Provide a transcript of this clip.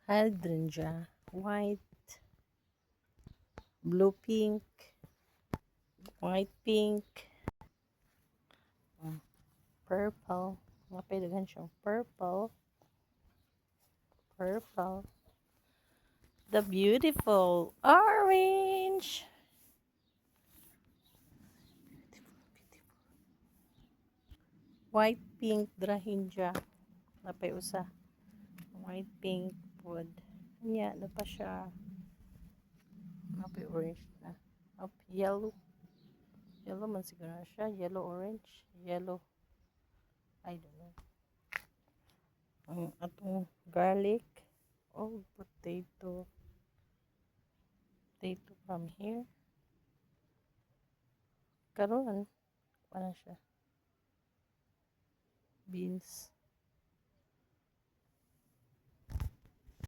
hydrangea, white, blue pink, white pink, purple. Napaidagan siyang purple. The beautiful orange. White pink drahinja. Napay usa. White pink wood. Nya, na pa siya. Napay orange na. Up yellow. Yellow man siguro na siya. Yellow orange. Yellow. I don't know. Ang atong garlic. Oh, potato. Potato from here. Karon, ano siya? Beans.